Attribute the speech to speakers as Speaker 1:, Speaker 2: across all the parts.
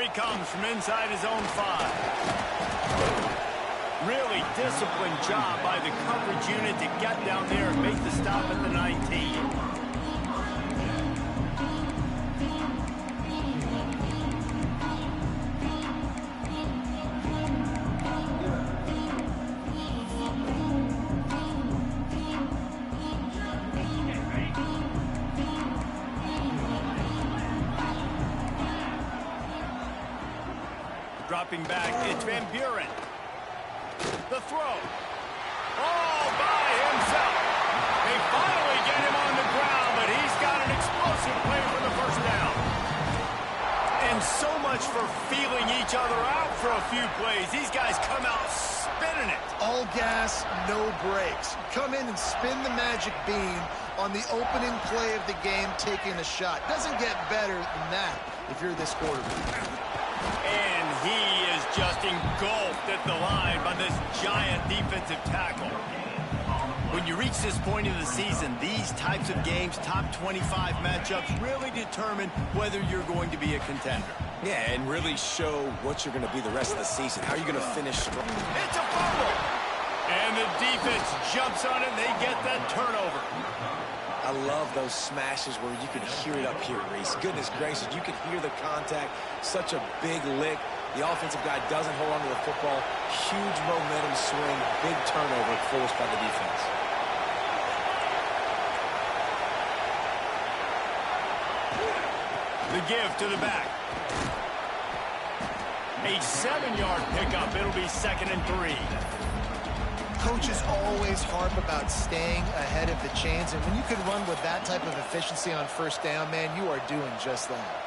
Speaker 1: he comes from inside his own 5. Really disciplined job by the coverage unit to get down there and make the stop at the 19. Dropping back, it's Van Buren. The throw. All by himself. They finally get him on the ground, but he's got an explosive play for the first down. And so much for feeling each other out for a few plays. These guys come out spinning it.
Speaker 2: All gas, no brakes. Come in and spin the magic bean on the opening play of the game, taking a shot. Doesn't get better than that if you're this quarterback.
Speaker 1: And he is just engulfed at the line by this giant defensive tackle. When you reach this point in the season, these types of games, top 25 matchups, really determine whether you're going to be a contender.
Speaker 3: Yeah, and really show what you're going to be the rest of the season. How are you going to finish strong?
Speaker 1: It's a fumble! And the defense jumps on it, and they get that turnover.
Speaker 3: I love those smashes where you can hear it up here, Reese. Goodness gracious, you can hear the contact. Such a big lick. The offensive guy doesn't hold on to the football. Huge momentum swing, big turnover forced by the defense.
Speaker 1: The give to the back. A 7-yard pickup. It'll be 2nd and 3.
Speaker 2: Coaches always harp about staying ahead of the chains, and when you can run with that type of efficiency on first down, man, you are doing just that.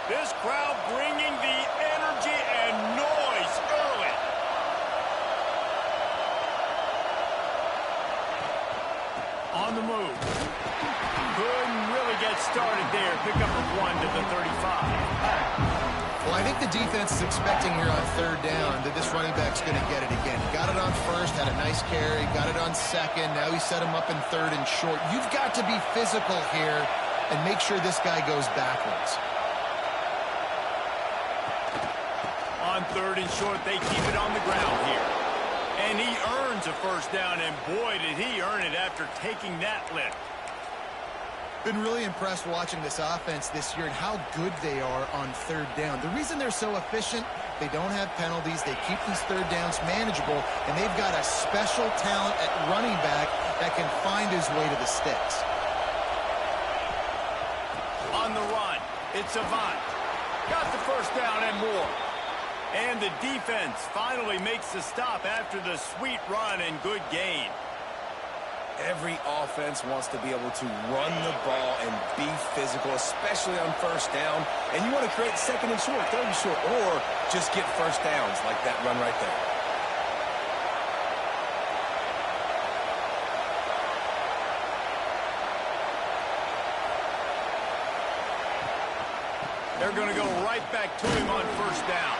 Speaker 1: This crowd bringing the energy and noise early. On the move. Couldn't really get started there. Pick up a 1 to the 35.
Speaker 2: Well, I think the defense is expecting here on 3rd down that this running back's going to get it again. Got it on 1st, had a nice carry, got it on 2nd. Now he set him up in 3rd and short. You've got to be physical here and make sure this guy goes backwards.
Speaker 1: On 3rd and short, they keep it on the ground here. And he earns a first down, and boy, did he earn it after taking that lift.
Speaker 2: Been really impressed watching this offense this year and how good they are on 3rd down. The reason they're so efficient, they don't have penalties, they keep these 3rd downs manageable, and they've got a special talent at running back that can find his way to the sticks.
Speaker 1: On the run, it's Avant. Got the first down and more. And the defense finally makes the stop after the sweet run and good gain.
Speaker 3: Every offense wants to be able to run the ball and be physical, especially on first down. And you want to create 2nd and short, 3rd and short, or just get first downs like that run right there.
Speaker 1: They're going to go right back to him on first down.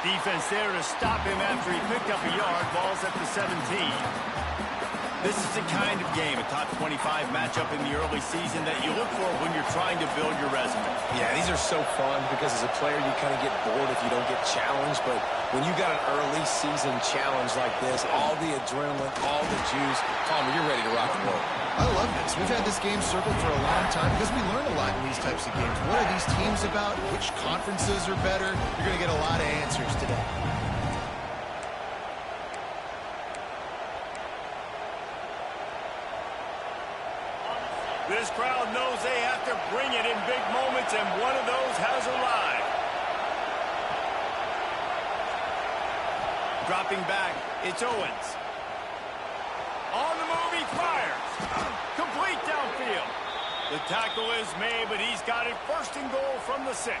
Speaker 1: Defense there to stop him after he picked up a yard. Ball's at the 17. This is the kind of game, a top 25 matchup in the early season that you look for when you're trying to build your resume.
Speaker 3: Yeah, these are so fun because as a player you kind of get bored if you don't get challenged, but when you got an early season challenge like this, all the adrenaline, all the juice, Palmer, you're ready to rock and roll.
Speaker 2: I love this. We've had this game circled for a long time because we learn a lot in these types of games. What are these teams about? Which conferences are better? You're going to get a lot of answers today.
Speaker 1: This crowd knows they have to bring it in big moments, and one of those has arrived. Dropping back, it's Owens. On the move, he fires. Complete downfield. The tackle is made, but he's got it 1st and goal from the 6.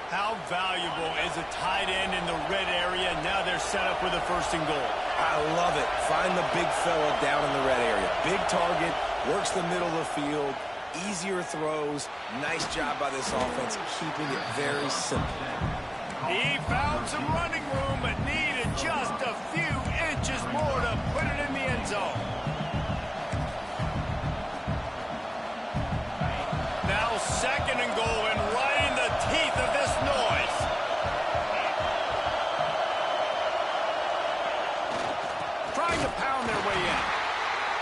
Speaker 1: How valuable is a tight end in the red area? Now they're set up with a 1st and goal.
Speaker 3: I love it. Find the big fella down in the red area. Big target, works the middle of the field, easier throws. Nice job by this offense, keeping it very simple.
Speaker 1: He found some running room, but needed just a few inches more to put it in the end zone. Now 2nd and goal, and right in the teeth trying to pound their way in.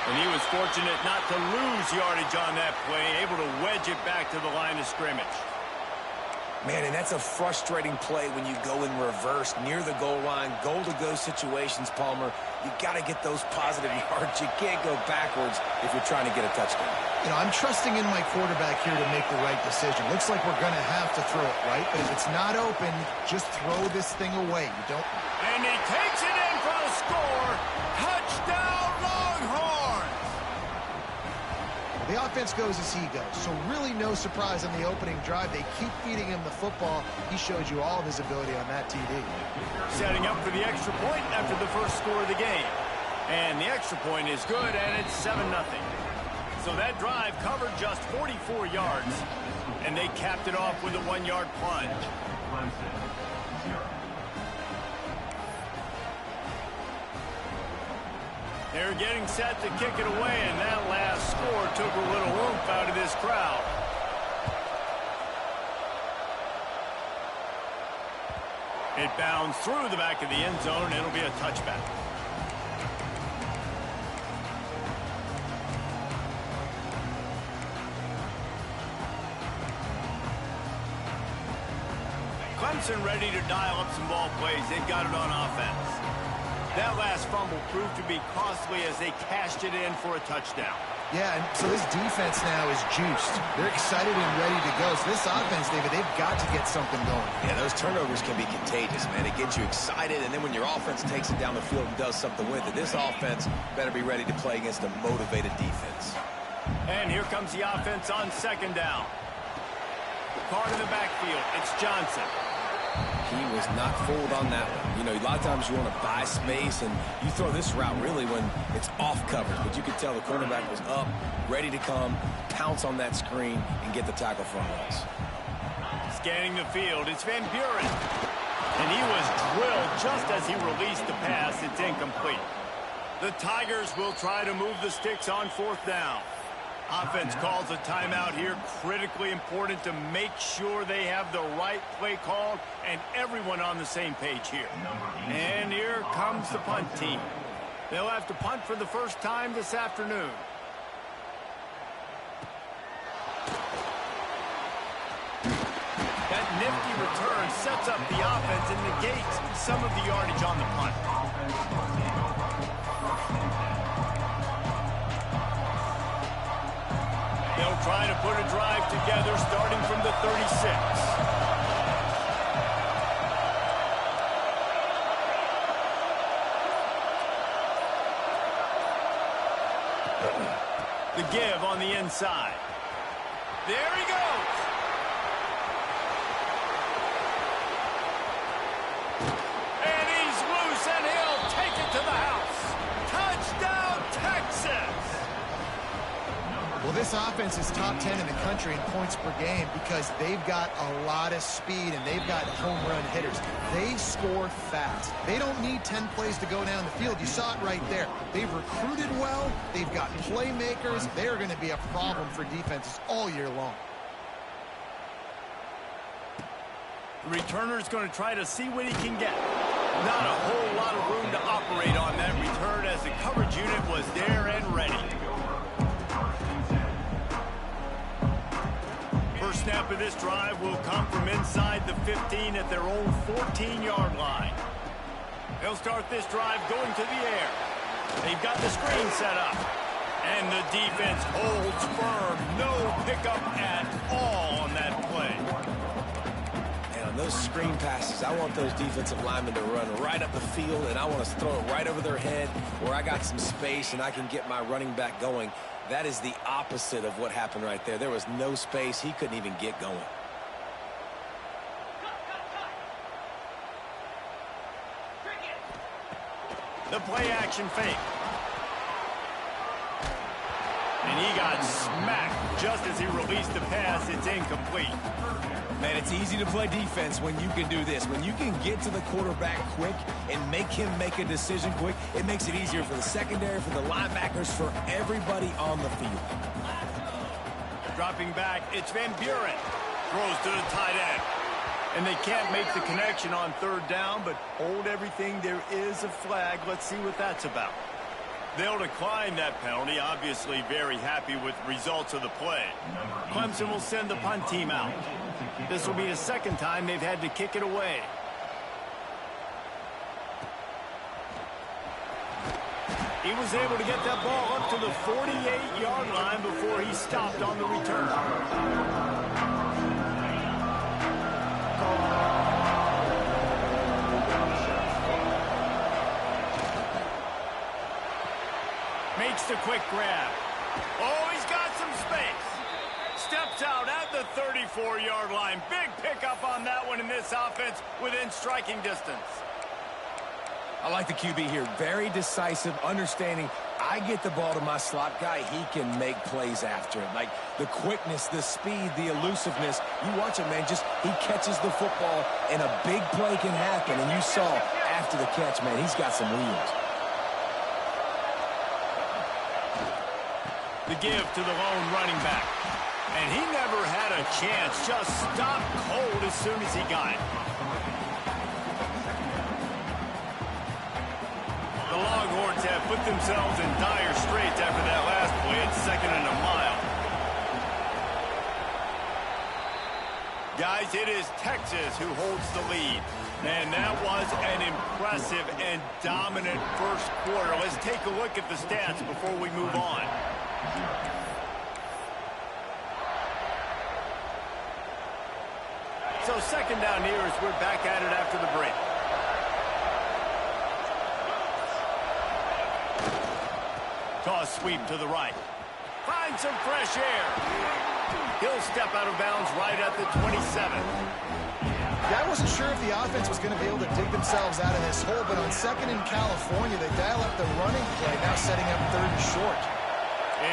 Speaker 1: And he was fortunate not to lose yardage on that play, able to wedge it back to the line of scrimmage.
Speaker 3: Man, and that's a frustrating play when you go in reverse near the goal line, goal-to-go situations, Palmer. You got to get those positive yards. You can't go backwards if you're trying to get a touchdown.
Speaker 2: You know, I'm trusting in my quarterback here to make the right decision. Looks like we're going to have to throw it, right? But if it's not open, just throw this thing away. You don't.
Speaker 1: And he takes it in for the score. Touchdown, Longhorns!
Speaker 2: The offense goes as he goes, so really no surprise on the opening drive. They keep feeding him the football. He showed you all of his ability on that TD.
Speaker 1: Setting up for the extra point after the first score of the game. And the extra point is good, and it's 7-0. So that drive covered just 44 yards, and they capped it off with a 1-yard plunge. They're getting set to kick it away, and that last score took a little oomph out of this crowd. It bounds through the back of the end zone, and it'll be a touchback. Clemson ready to dial up some ball plays. They've got it on offense. That last fumble proved to be costly as they cashed it in for a touchdown.
Speaker 2: Yeah, and so this defense now is juiced. They're excited and ready to go. So this offense, David, they've got to get something going.
Speaker 3: Yeah, those turnovers can be contagious, man. It gets you excited, and then when your offense takes it down the field and does something with it, this offense better be ready to play against a motivated defense.
Speaker 1: And here comes the offense on second down. Card in the backfield. It's Johnson.
Speaker 3: He was not fooled on that one. You know, a lot of times you want to buy space, and you throw this route really when it's off coverage. But you could tell the cornerback was up, ready to come, pounce on that screen, and get the tackle from us.
Speaker 1: Scanning the field, it's Van Buren. And he was drilled just as he released the pass. It's incomplete. The Tigers will try to move the sticks on fourth down. Offense calls a timeout here. Critically important to make sure they have the right play called and everyone on the same page here. And here comes the punt team. They'll have to punt for the first time this afternoon. That nifty return sets up the offense and negates some of the yardage on the punt. They'll try to put a drive together starting from the 36. The give on the inside. There he goes. And he's loose, and he'll take it to the house. Touchdown, Texas.
Speaker 2: Well, this offense is top 10 in the country in points per game because they've got a lot of speed and they've got home run hitters. They score fast. They don't need 10 plays to go down the field. You saw it right there. They've recruited well. They've got playmakers. They're going to be a problem for defenses all year long.
Speaker 1: The returner's going to try to see what he can get. Not a whole lot of room to operate on that return as the coverage unit was there and ready. First snap of this drive will come from inside the 15 at their own 14-yard line. They'll start this drive going to the air. They've got the screen set up. And the defense holds firm. No pickup at all on that play.
Speaker 3: And on those screen passes, I want those defensive linemen to run right up the field, and I want to throw it right over their head where I got some space and I can get my running back going. That is the opposite of what happened right there. There was no space. He couldn't even get going.
Speaker 1: The play action fake. And he got smacked just as he released the pass. It's incomplete.
Speaker 3: Man, it's easy to play defense when you can do this. When you can get to the quarterback quick and make him make a decision quick, it makes it easier for the secondary, for the linebackers, for everybody on the field.
Speaker 1: Dropping back, it's Van Buren. Throws to the tight end. And they can't make the connection on third down, but hold everything. There is a flag. Let's see what that's about. They'll decline that penalty, obviously very happy with the results of the play. Clemson will send the punt team out. This will be the second time they've had to kick it away. He was able to get that ball up to the 48-yard line before he stopped on the return. Makes the quick grab. Oh, he's got some space. Steps out at the 34-yard line. Big pickup on that one in this offense within striking distance.
Speaker 3: I like the QB here. Very decisive, understanding I get the ball to my slot guy, he can make plays after it. Like the quickness, the speed, the elusiveness. You watch it, man, just he catches the football and a big play can happen. And you saw after the catch, man, he's got some wheels.
Speaker 1: The give to the lone running back. And he never had a chance. Just stopped cold as soon as he got it. The Longhorns have put themselves in dire straits after that last play. It's 2nd and a mile. Guys, it is Texas who holds the lead. And that was an impressive and dominant first quarter. Let's take a look at the stats before we move on. So 2nd down here as we're back at it after the break. Toss sweep to the right. Find some fresh air. He'll step out of bounds right at the 27.
Speaker 2: Yeah, I wasn't sure if the offense was going to be able to dig themselves out of this hole, but on 2nd in California, they dial up the running play, now setting up 3rd and short.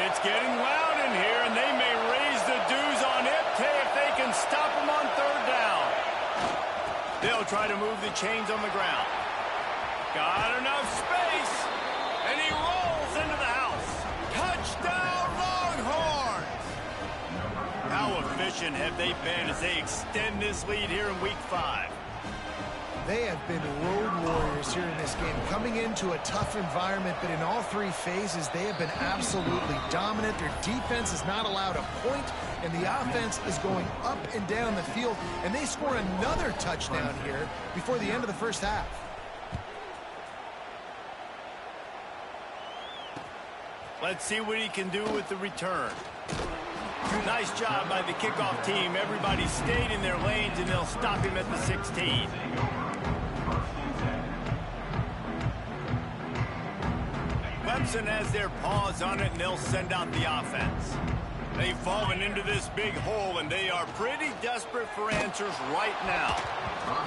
Speaker 1: It's getting loud in here, and they may raise the dues on Ipte if they can stop him on 3rd down. They'll try to move the chains on the ground. Got enough space, and he rolls into the house. Touchdown, Longhorns! How efficient have they been as they extend this lead here in Week 5?
Speaker 2: They have been road warriors here in this game, coming into a tough environment, but in all 3 phases, they have been absolutely dominant. Their defense is not allowed a point, and the offense is going up and down the field, and they score another touchdown here before the end of the first half.
Speaker 1: Let's see what he can do with the return. Nice job by the kickoff team. Everybody stayed in their lanes, and they'll stop him at the 16. Clemson has their paws on it, and they'll send out the offense. They've fallen into this big hole, and they are pretty desperate for answers right now.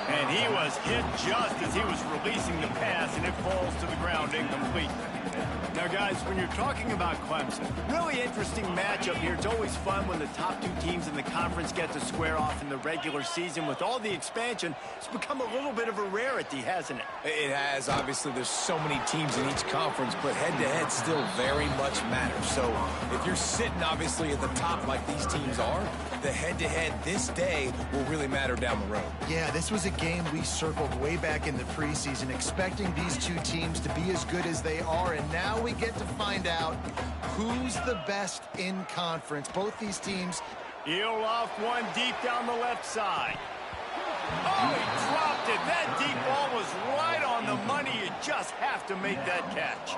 Speaker 1: And he was hit just as he was releasing the pass, and it falls to the ground incomplete. Now, guys, when you're talking about Clemson, really interesting matchup here. It's always fun when the top 2 teams in the conference get to square off in the regular season. With all the expansion, it's become a little bit of a rarity, hasn't it?
Speaker 3: It has. Obviously, there's so many teams in each conference, but head-to-head still very much matters. So if you're sitting, obviously, at the top like these teams are, the head-to-head this day will really matter down the road.
Speaker 2: Yeah, this was a game we circled way back in the preseason, expecting these 2 teams to be as good as they are, and now we get to find out who's the best in conference. Both these teams.
Speaker 1: He'll off one deep down the left side. Oh, he dropped it. That deep ball was right on the money. You just have to make that catch.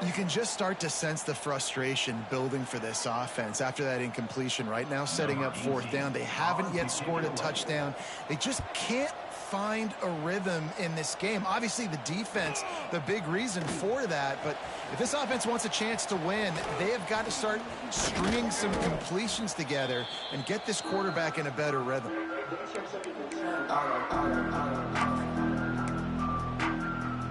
Speaker 2: You can just start to sense the frustration building for this offense after that incompletion. Right now, setting up 4th down. They haven't yet scored a touchdown. They just can't find a rhythm in this game. Obviously, the defense, the big reason for that. But if this offense wants a chance to win, they have got to start stringing some completions together and get this quarterback in a better rhythm.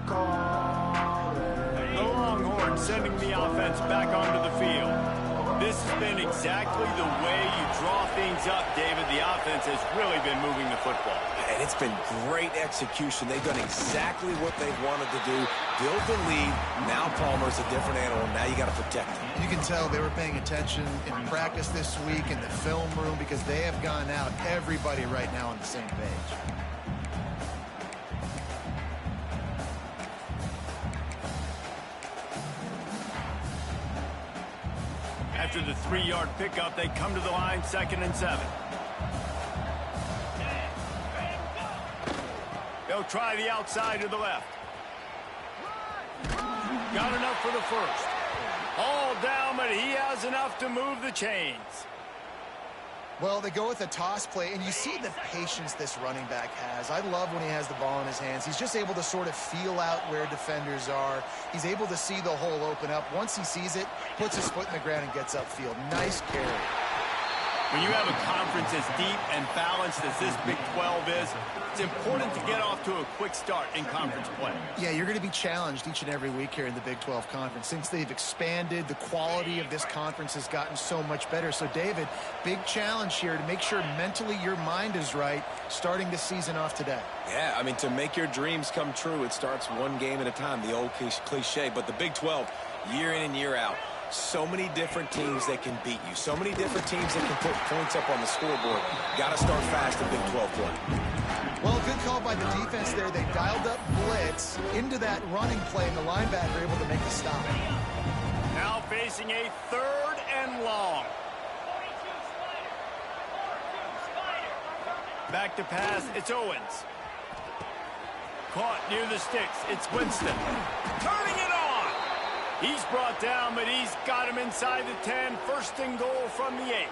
Speaker 1: The Longhorns sending the offense back onto the field. This has been exactly the way you draw things up, David. The offense has really been moving the football.
Speaker 3: And it's been great execution. They've done exactly what they've wanted to do. Build the lead. Now Palmer's a different animal. Now you got to protect him.
Speaker 2: You can tell they were paying attention in practice this week in the film room because they have gone out, everybody right now on the same page.
Speaker 1: After the 3-yard pickup, they come to the line, 2nd and 7. They'll try the outside to the left. Got enough for the first. All down, but he has enough to move the chains.
Speaker 2: Well, they go with a toss play, and you see the patience this running back has. I love when he has the ball in his hands. He's just able to sort of feel out where defenders are. He's able to see the hole open up. Once he sees it, puts his foot in the ground and gets upfield. Nice carry.
Speaker 1: When you have a conference as deep and balanced as this Big 12 is, it's important to get off to a quick start in conference play.
Speaker 2: Yeah, you're going to be challenged each and every week here in the Big 12 Conference. Since they've expanded, the quality of this conference has gotten so much better. So, David, big challenge here to make sure mentally your mind is right starting this season off today.
Speaker 3: Yeah, I mean, to make your dreams come true, it starts one game at a time, the old cliche. But the Big 12, year in and year out, so many different teams that can beat you. So many different teams that can put points up on the scoreboard. Got to start fast in Big 12 play.
Speaker 2: Well, good call by the defense there. They dialed up blitz into that running play, and the linebacker able to make the stop.
Speaker 1: Now facing a 3rd and long. Back to pass, it's Owens. Caught near the sticks, it's Winston. Turning it on! He's brought down, but he's got him inside the 10. 1st and goal from the 8.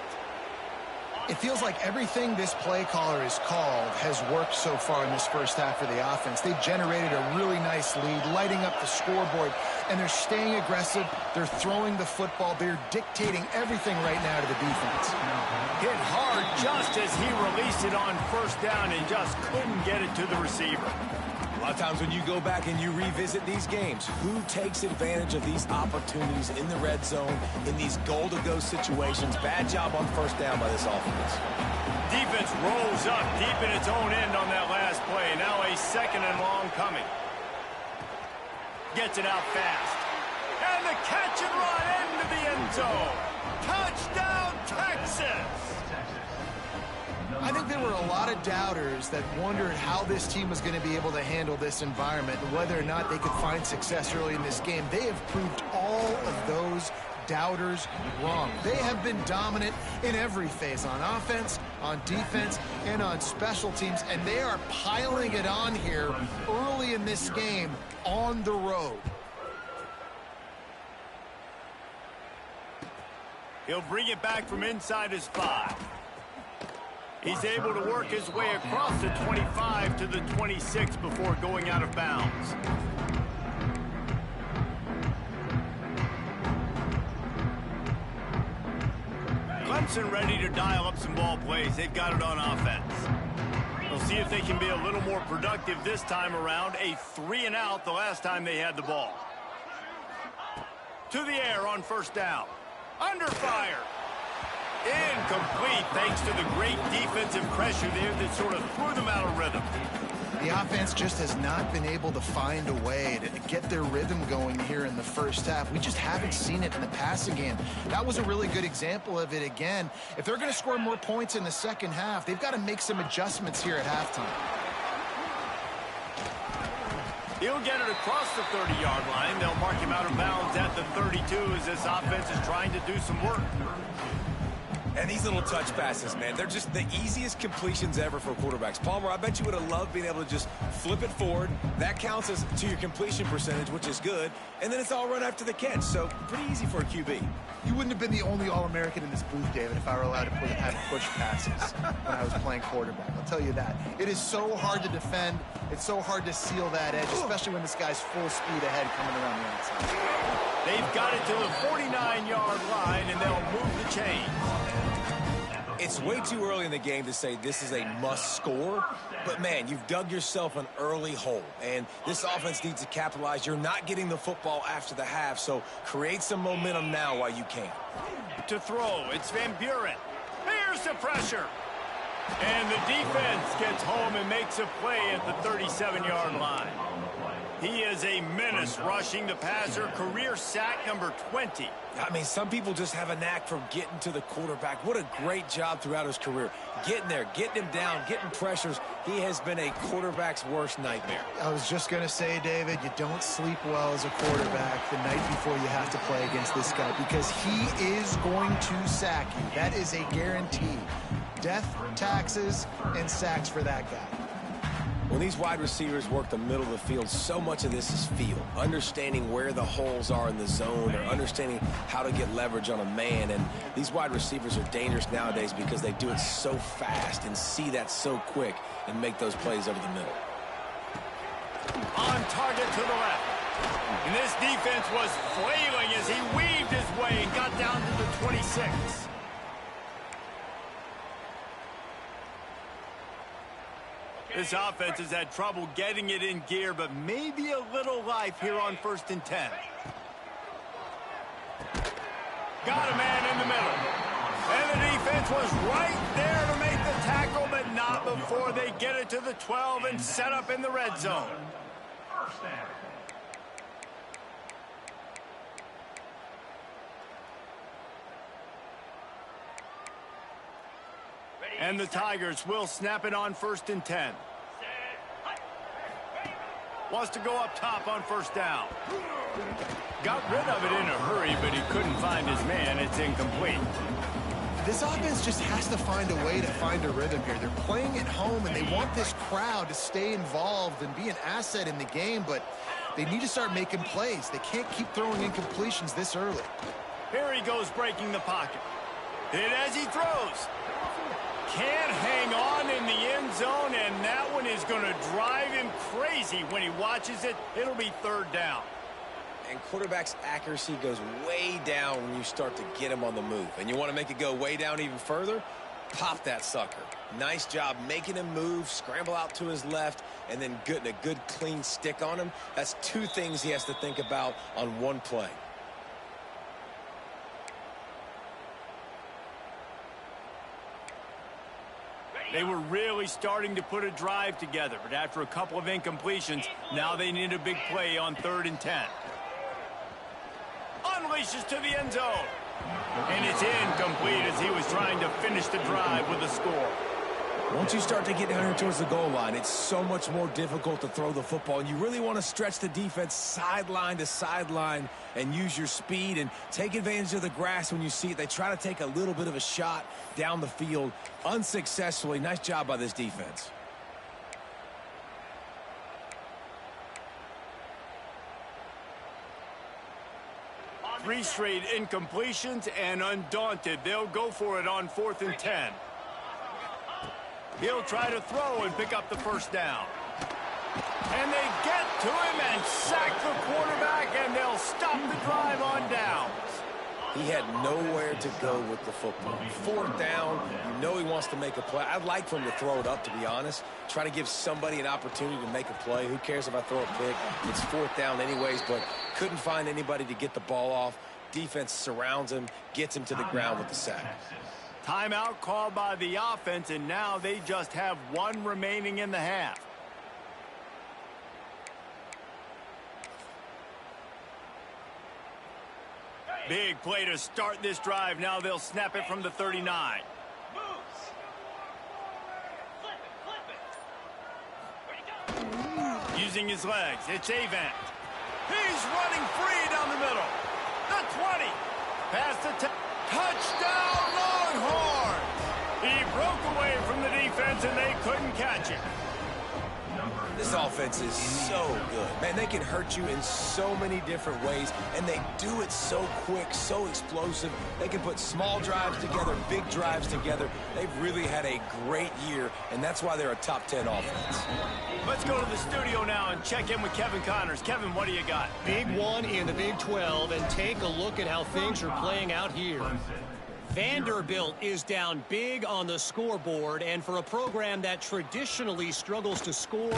Speaker 2: It feels like everything this play caller has called has worked so far in this first half for the offense. They've generated a really nice lead, lighting up the scoreboard, and they're staying aggressive. They're throwing the football. They're dictating everything right now to the defense.
Speaker 1: Hit hard just as he released it on 1st down and just couldn't get it to the receiver.
Speaker 3: A lot of times when you go back and you revisit these games, who takes advantage of these opportunities in the red zone, in these goal-to-go situations? Bad job on 1st down by this offense.
Speaker 1: Defense rolls up deep in its own end on that last play. Now a 2nd and long coming. Gets it out fast. And the catch and run into the end zone. Touchdown, Texas!
Speaker 2: I think there were a lot of doubters that wondered how this team was going to be able to handle this environment and whether or not they could find success early in this game. They have proved all of those doubters wrong. They have been dominant in every phase, on offense, on defense, and on special teams, and they are piling it on here early in this game on the road.
Speaker 1: He'll bring it back from inside his 5. He's able to work his way across the 25 to the 26 before going out of bounds. Clemson ready to dial up some ball plays. They've got it on offense. We'll see if they can be a little more productive this time around. A 3 and out the last time they had the ball. To the air on 1st down. Under fire. Incomplete thanks to the great defensive pressure there that sort of threw them out of rhythm.
Speaker 2: The offense just has not been able to find a way to get their rhythm going here in the first half. We just haven't seen it in the passing game. That was a really good example of it again. If they're going to score more points in the second half, they've got to make some adjustments here at halftime.
Speaker 1: He'll get it across the 30-yard line. They'll mark him out of bounds at the 32 as this offense is trying to do some work.
Speaker 3: And these little touch passes, man, they're just the easiest completions ever for quarterbacks. Palmer, I bet you would have loved being able to just flip it forward. That counts as to your completion percentage, which is good. And then it's all run after the catch, so pretty easy for a QB.
Speaker 2: You wouldn't have been the only All-American in this booth, David, if I were allowed to have push passes when I was playing quarterback. I'll tell you that. It is so hard to defend. It's so hard to seal that edge, especially when this guy's full speed ahead coming around the outside.
Speaker 1: They've got it to the 49-yard line, and they'll move the chains.
Speaker 3: It's way too early in the game to say this is a must score, but man, you've dug yourself an early hole, and this offense needs to capitalize. You're not getting the football after the half, so create some momentum now while you can.
Speaker 1: To throw, it's Van Buren. Here's the pressure. And the defense gets home and makes a play at the 37-yard line. He is a menace rushing the passer, career sack number 20.
Speaker 3: I mean, some people just have a knack for getting to the quarterback. What a great job throughout his career. Getting there, getting him down, getting pressures, He has been a quarterback's worst nightmare.
Speaker 2: I was just going to say, David, you don't sleep well as a quarterback the night before you have to play against this guy because he is going to sack you. That is a guarantee. Death, taxes, and sacks for that guy.
Speaker 3: When these wide receivers work the middle of the field, so much of this is feel. Understanding where the holes are in the zone or understanding how to get leverage on a man. And these wide receivers are dangerous nowadays because they do it so fast and see that so quick and make those plays over the middle.
Speaker 1: On target to the left. And this defense was flailing as he weaved his way and got down to the 26. This offense has had trouble getting it in gear, but maybe a little life here on 1st and 10. Got a man in the middle. And the defense was right there to make the tackle, but not before they get it to the 12 and set up in the red zone. And the Tigers will snap it on 1st and 10. Wants to go up top on 1st down. Got rid of it in a hurry, but he couldn't find his man. It's incomplete.
Speaker 2: This offense just has to find a way to find a rhythm here. They're playing at home, and they want this crowd to stay involved and be an asset in the game, but they need to start making plays. They can't keep throwing incompletions this early.
Speaker 1: Here he goes breaking the pocket. Hit as he throws. Can't hang on in the end zone, and that one is going to drive him crazy when he watches it. It'll be 3rd down.
Speaker 3: And quarterback's accuracy goes way down when you start to get him on the move. And you want to make it go way down even further? Pop that sucker. Nice job making him move, scramble out to his left, and then getting a good clean stick on him. That's 2 things he has to think about on one play.
Speaker 1: They were really starting to put a drive together, but after a couple of incompletions, now they need a big play on 3rd and 10. Unleashes to the end zone. And it's incomplete as he was trying to finish the drive with a score.
Speaker 3: Once you start to get down here towards the goal line, it's so much more difficult to throw the football. And you really want to stretch the defense sideline to sideline and use your speed and take advantage of the grass when you see it. They try to take a little bit of a shot down the field unsuccessfully. Nice job by this defense.
Speaker 1: Three straight incompletions, and undaunted, they'll go for it on 4th and 10. He'll try to throw and pick up the 1st down. And they get to him and sack the quarterback, and they'll stop the drive on downs.
Speaker 3: He had nowhere to go with the football. 4th down, you know he wants to make a play. I'd like for him to throw it up, to be honest. Try to give somebody an opportunity to make a play. Who cares if I throw a pick? It's 4th down anyways, but couldn't find anybody to get the ball off. Defense surrounds him, gets him to the ground with the sack.
Speaker 1: Timeout called by the offense, and now they just have 1 remaining in the half. Big play to start this drive. Now they'll snap it from the 39. Using his legs, it's Avant. He's running free down the middle. The 20. Past the touchdown, Longhorns. He broke away from the defense, and they couldn't catch him.
Speaker 3: This offense is so good. Man, they can hurt you in so many different ways, and they do it so quick, so explosive. They can put small drives together, big drives together. They've really had a great year, and that's why they're a top 10 offense.
Speaker 1: Let's go to the studio now and check in with Kevin Connors. Kevin, what do you got?
Speaker 4: Big one in the Big 12, and take a look at how things are playing out here. Vanderbilt is down big on the scoreboard, and for a program that traditionally struggles to score,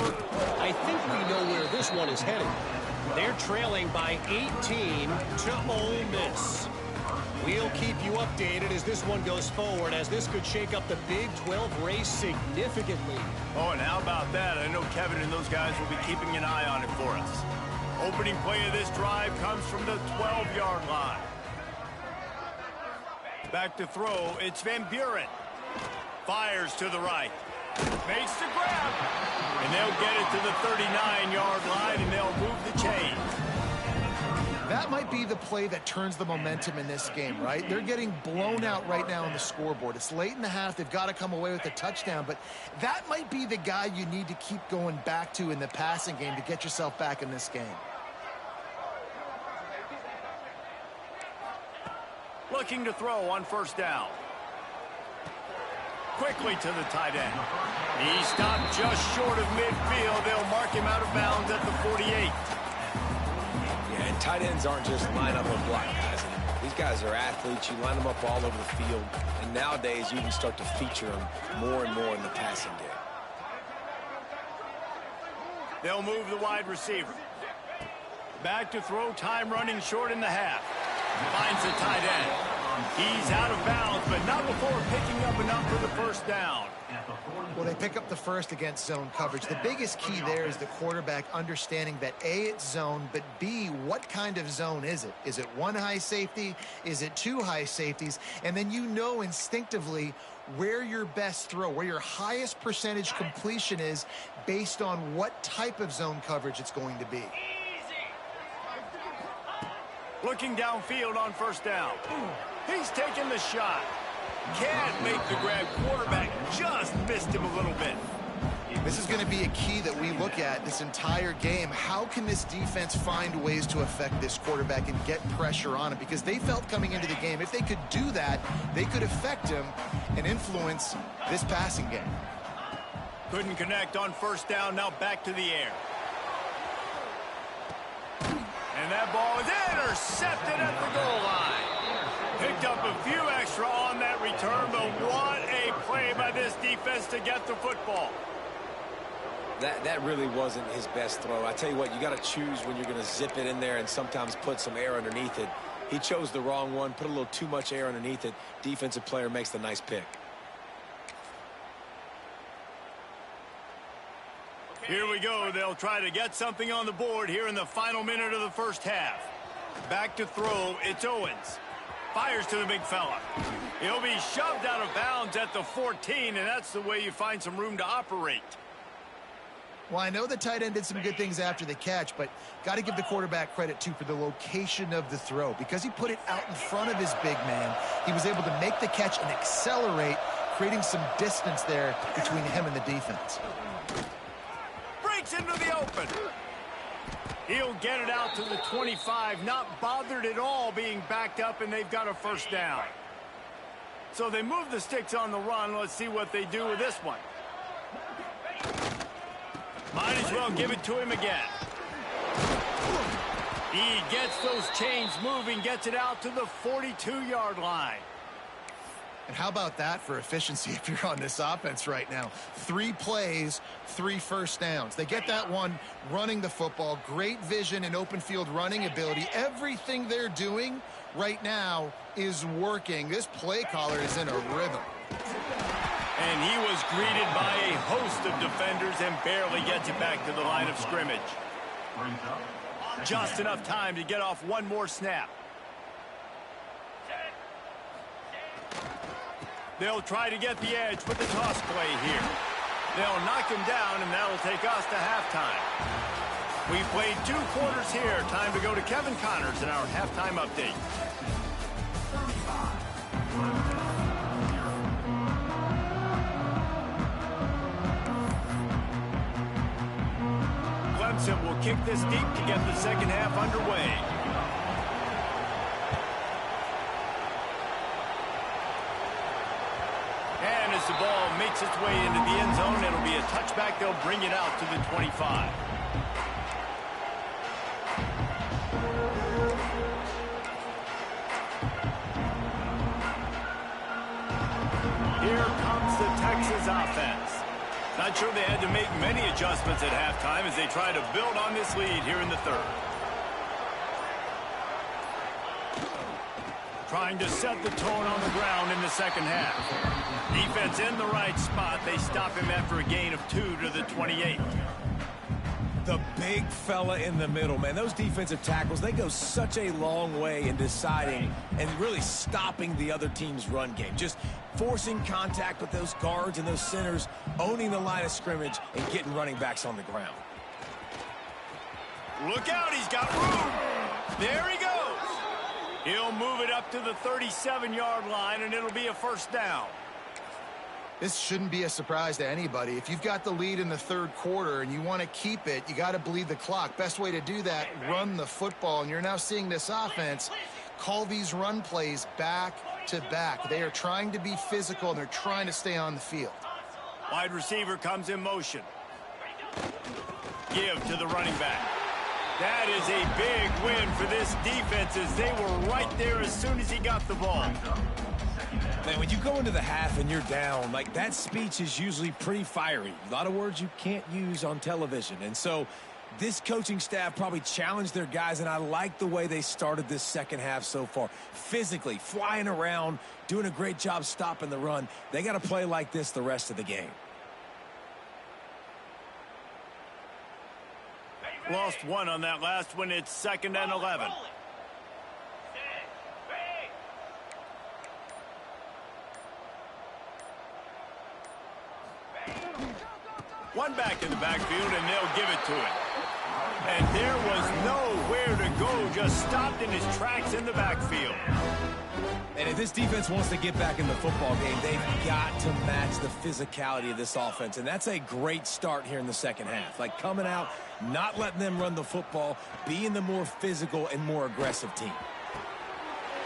Speaker 4: I think we know where this one is headed. They're trailing by 18 to Ole Miss. We'll keep you updated as this one goes forward, as this could shake up the Big 12 race significantly.
Speaker 1: Oh, and how about that? I know Kevin and those guys will be keeping an eye on it for us. Opening play of this drive comes from the 12-yard line. Back to throw, it's Van Buren. Fires to the right. Makes the grab. And they'll get it to the 39-yard line, and they'll move the chain.
Speaker 2: That might be the play that turns the momentum in this game, right? They're getting blown out right now on the scoreboard. It's late in the half. They've got to come away with a touchdown, but that might be the guy you need to keep going back to in the passing game to get yourself back in this game.
Speaker 1: Looking to throw on first down. Quickly to the tight end. He stopped just short of midfield. They'll mark him out of bounds at the 48.
Speaker 3: Yeah, and tight ends aren't just line up and block guys. These guys are athletes. You line them up all over the field. And nowadays, you can start to feature them more and more in the passing game.
Speaker 1: They'll move the wide receiver. Back to throw, time running short in the half. Finds the tight end. He's out of bounds, but not before picking up enough for the first down.
Speaker 2: Well, they pick up the first against zone coverage. The biggest key there is the quarterback understanding that A, it's zone, but B, what kind of zone is it? Is it one high safety? Is it two high safeties? And then you know instinctively where your best throw, where your highest percentage completion is based on what type of zone coverage it's going to be.
Speaker 1: Looking downfield on first down. He's taking the shot. Can't make the grab. Quarterback just missed him a little bit.
Speaker 2: This is going to be a key that we look at this entire game. How can this defense find ways to affect this quarterback and get pressure on him? Because they felt coming into the game, if they could do that, they could affect him and influence this passing game.
Speaker 1: Couldn't connect on first down. Now back to the air. And that ball is intercepted at the goal line. Picked up a few extra on that return, but what a play by this defense to get the football.
Speaker 3: That really wasn't his best throw. I tell you what, you got to choose when you're going to zip it in there and sometimes put some air underneath it. He chose the wrong one, put a little too much air underneath it. Defensive player makes the nice pick.
Speaker 1: Here we go. They'll try to get something on the board here in the final minute of the first half. Back to throw. It's Owens. Fires to the big fella. He'll be shoved out of bounds at the 14, and that's the way you find some room to operate.
Speaker 2: Well, I know the tight end did some good things after the catch, but got to give the quarterback credit, too, for the location of the throw. Because he put it out in front of his big man, he was able to make the catch and accelerate, creating some distance there between him and the defense.
Speaker 1: Breaks into the open. He'll get it out to the 25, not bothered at all being backed up, and they've got a first down. So they move the sticks on the run. Let's see what they do with this one. Might as well give it to him again. He gets those chains moving, gets it out to the 42-yard line.
Speaker 2: And how about that for efficiency if you're on this offense right now? 3 plays, 3 first downs. They get that one running the football, great vision and open field running ability. Everything they're doing right now is working. This play caller is in a rhythm.
Speaker 1: And he was greeted by a host of defenders and barely gets it back to the line of scrimmage. Just enough time to get off one more snap. They'll try to get the edge with the toss play here. They'll knock him down, and that'll take us to halftime. We've played 2 quarters here. Time to go to Kevin Connors in our halftime update. Clemson will kick this deep to get the second half underway. And as the ball makes its way into the end zone, it'll be a touchback. They'll bring it out to the 25. Here comes the Texas offense. Not sure they had to make many adjustments at halftime as they try to build on this lead here in the third. Trying to set the tone on the ground in the second half. Defense in the right spot. They stop him after a gain of 2 to the 28.
Speaker 3: The big fella in the middle, man. Those defensive tackles, they go such a long way in deciding and really stopping the other team's run game. Just forcing contact with those guards and those centers, owning the line of scrimmage, and getting running backs on the ground.
Speaker 1: Look out, he's got room. There he goes. He'll move it up to the 37-yard line, and it'll be a first down.
Speaker 2: This shouldn't be a surprise to anybody. If you've got the lead in the third quarter and you want to keep it, you got to bleed the clock. Best way to do that, run the football. And you're now seeing this offense call these run plays back to back. They are trying to be physical, and they're trying to stay on the field.
Speaker 1: Wide receiver comes in motion. Give to the running back. That is a big win for this defense, as they were right there as soon as he got the ball.
Speaker 3: Man, when you go into the half and you're down, like, that speech is usually pretty fiery. A lot of words you can't use on television. And so this coaching staff probably challenged their guys, and I like the way they started this second half so far. Physically, flying around, doing a great job stopping the run. They got to play like this the rest of the game.
Speaker 1: Lost one on that last one. It's 2nd and 11. One back in the backfield, and they'll give it to him. And there was nowhere to go, just stopped in his tracks in the backfield.
Speaker 3: And if this defense wants to get back in the football game, they've got to match the physicality of this offense. And that's a great start here in the second half. Like, coming out, not letting them run the football, being the more physical and more aggressive team.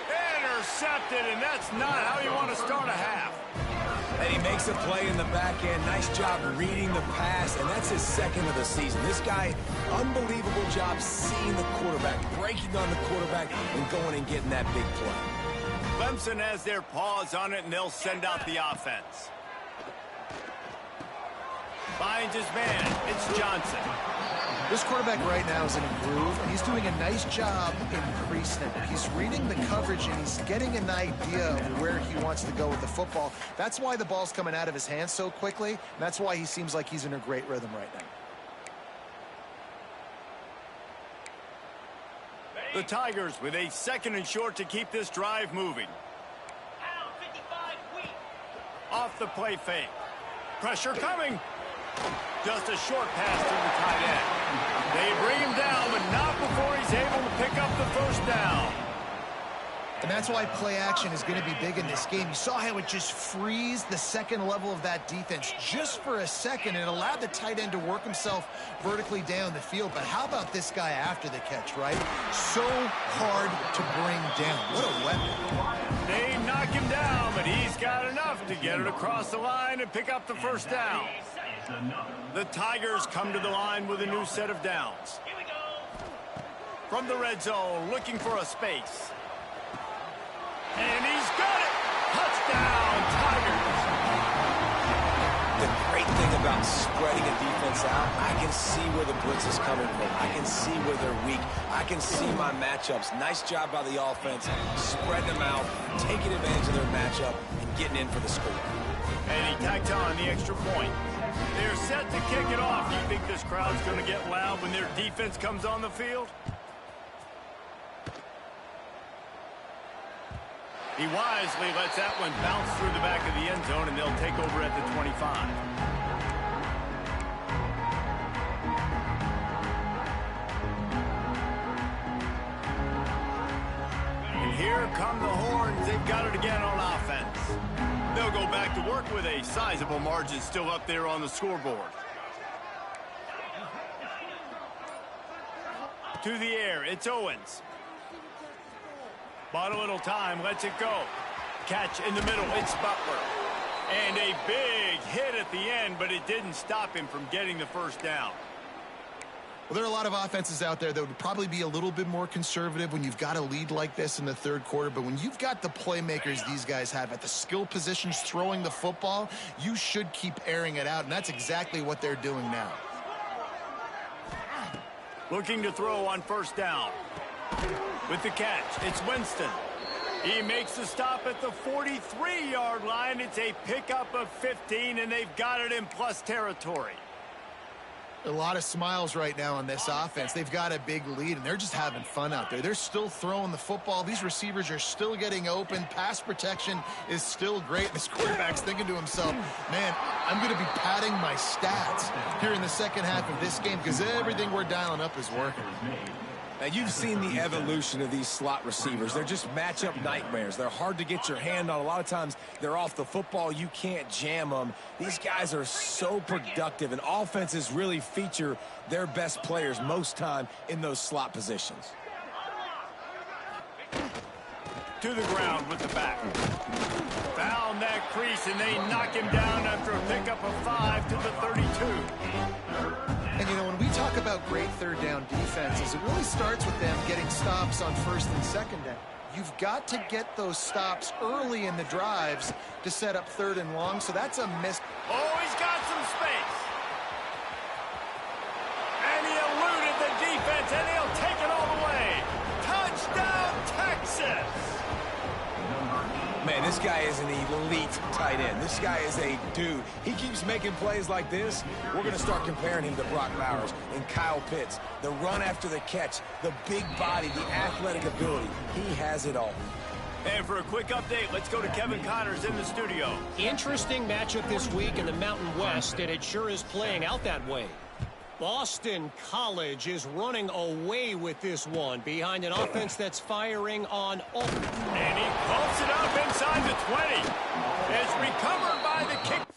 Speaker 1: Intercepted, and that's not how you want to start a half.
Speaker 3: And he makes a play in the back end. Nice job reading the pass, and that's his second of the season. This guy, unbelievable job seeing the quarterback, breaking on the quarterback, and going and getting that big play.
Speaker 1: Clemson has their paws on it, and they'll send out the offense. Finds his man. It's Johnson.
Speaker 2: This quarterback right now is in a groove, and he's doing a nice job increasing it. He's reading the coverage, and he's getting an idea of where he wants to go with the football. That's why the ball's coming out of his hands so quickly, and that's why he seems like he's in a great rhythm right now.
Speaker 1: The Tigers with a 2nd and short to keep this drive moving. Off the play fake. Pressure coming. Just a short pass to the tight end. They bring him down, but not before he's able to pick up the first down.
Speaker 2: And that's why play action is going to be big in this game. You saw how it just frees the second level of that defense just for a second. It allowed the tight end to work himself vertically down the field. But how about this guy after the catch, right? So hard to bring down. What a weapon.
Speaker 1: They knock him down, but he's got enough to get it across the line and pick up the first down. The Tigers come to the line with a new set of downs. From the red zone, looking for a space. And he's got it! Touchdown, Tigers!
Speaker 3: The great thing about spreading a defense out, I can see where the blitz is coming from. I can see where they're weak. I can see my matchups. Nice job by the offense, spreading them out, taking advantage of their matchup, and getting in for the score.
Speaker 1: And he tacked on the extra point. They're set to kick it off. Do you think this crowd's going to get loud when their defense comes on the field? He wisely lets that one bounce through the back of the end zone, and they'll take over at the 25. And here come the horns. They've got it again on offense. They'll go back to work with a sizable margin still up there on the scoreboard. To the air, it's Owens. Bought a little time, lets it go. Catch in the middle, it's Butler. And a big hit at the end, but it didn't stop him from getting the first down.
Speaker 2: Well, there are a lot of offenses out there that would probably be a little bit more conservative when you've got a lead like this in the third quarter. But when you've got the playmakers these guys have at the skill positions throwing the football, you should keep airing it out. And that's exactly what they're doing now.
Speaker 1: Looking to throw on first down. With the catch, it's Winston. He makes the stop at the 43-yard line. It's a pickup of 15, and they've got it in plus territory.
Speaker 2: A lot of smiles right now on this offense. They've got a big lead, and they're just having fun out there. They're still throwing the football. These receivers are still getting open. Pass protection is still great. And this quarterback's thinking to himself, man, I'm going to be padding my stats here in the second half of this game because everything we're dialing up is working.
Speaker 3: Now, you've seen the evolution of these slot receivers. They're just matchup nightmares. They're hard to get your hand on. A lot of times, they're off the football. You can't jam them. These guys are so productive, and offenses really feature their best players most time in those slot positions.
Speaker 1: To the ground with the back. Found that crease, and they knock him down after a pickup of 5 to the 32.
Speaker 2: And, you know, when we talk about great third down defenses, it really starts with them getting stops on first and second down. You've got to get those stops early in the drives to set up third and long, so that's a miss.
Speaker 1: Oh, he's got some space. And he eluded the defense, and he'll take it all the way. Touchdown, Texas!
Speaker 3: Man, this guy is an elite tight end. This guy is a dude. He keeps making plays like this. We're going to start comparing him to Brock Bowers and Kyle Pitts. The run after the catch, the big body, the athletic ability. He has it all.
Speaker 1: And for a quick update, let's go to Kevin Connors in the studio.
Speaker 4: Interesting matchup this week in the Mountain West, and it sure is playing out that way. Boston College is running away with this one behind an offense that's firing on all.
Speaker 1: And he pumps it up inside the 20. It's recovered by the kick.